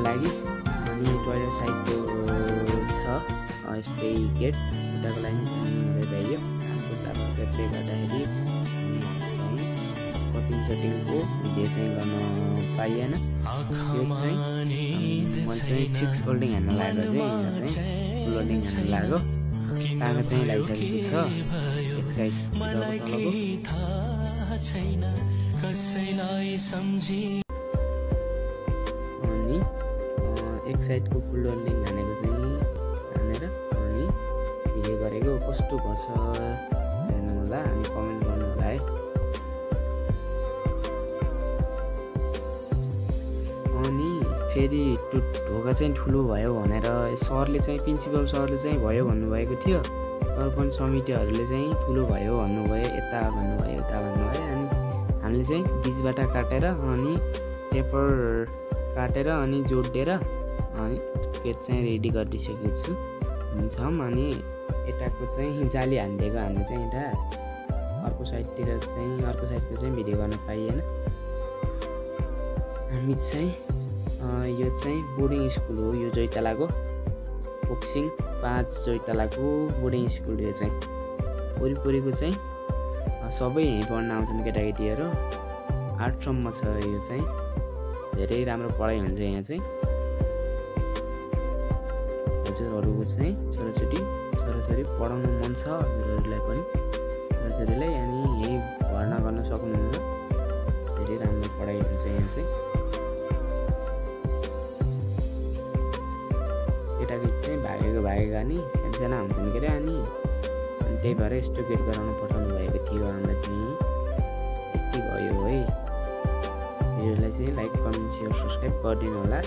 लागि। अनि टोइलेट साइडको छ यस्तै गेट खुट्टाको लागि हुँदै भइयो। हाम्रो चापले गर्दाखेरि चाहिँ कटिङ सेटिङको भिडियो चाहिँ गर्न पाइएन। यो चाहिँ मैले चाहिँ फिक्स होल्डिङ हान्न लागेको चाहिँ फुल होल्डिङ हान्न लाग्यो। टाँगा चाहिँ लागिसकेको छ एक साइड अनि एक साइडको फुल होल्डिङ हानेको चाहिँ हानेर अनि भिडियो गरेको कस्तो भएछ हेर्नु होला अनि कमेन्ट गर्नु होला है। अनि फेरि ढोका चाहिँ ठुलो भयो भनेर सरले चाहिँ प्रिन्सिपल सरले चाहिँ भयो भन्नुभएको थियो। तर पनि समितिहरूले चाहिँ ठुलो भयो भन्नुभयो, यता भन्नुभयो उता भन्नुभयो। अनि हामीले चाहिँ बिचबाट काटेर अनि पेपर काटेर अनि जोडेर अनि गेट चाहिँ रेडी गरिदिइसकेको छु हुन्छौँ। अनि यताको चाहिँ जाली हानिदिएको हामीले चाहिँ यता अर्को साइडको चाहिँ भिडियो गर्न पाइएन। हामी चाहिँ यो चाहिँ बोर्डिङ स्कुल हो। यो जैतलाको फोक्सिङ 5 जैतलाको बोर्डिङ स्कुल। यो चाहिँ वरिपरिको चाहिँ सबै यहीँ पढ्न आउँछन् केटाकेटीहरू। 8सम्म छ। यो चाहिँ धेरै राम्रो पढाइ हुन्छ यहाँ चाहिँ। हजुरहरूको चाहिँ छोराछोरी पढाउनु मन छ हजुरहरूलाई पनि छोराछोरीलाई अनि यहीँ भर्ना गर्न सक्नुहुन्छ। धेरै राम्रो पढाइ हुन्छ यहाँ चाहिँ। केटाकेटी चाहिँ भागेका नि सानसाना हुन्छन् के अरे। अनि त्यही भएर यस्तो गेट गराउनु पठाउनु भएको थियो हामीलाई चाहिँ। यति भयो है। भिडियोलाई चाहिँ लाइक कमेन्ट सेयर सब्सक्राइब गरिदिनु होला।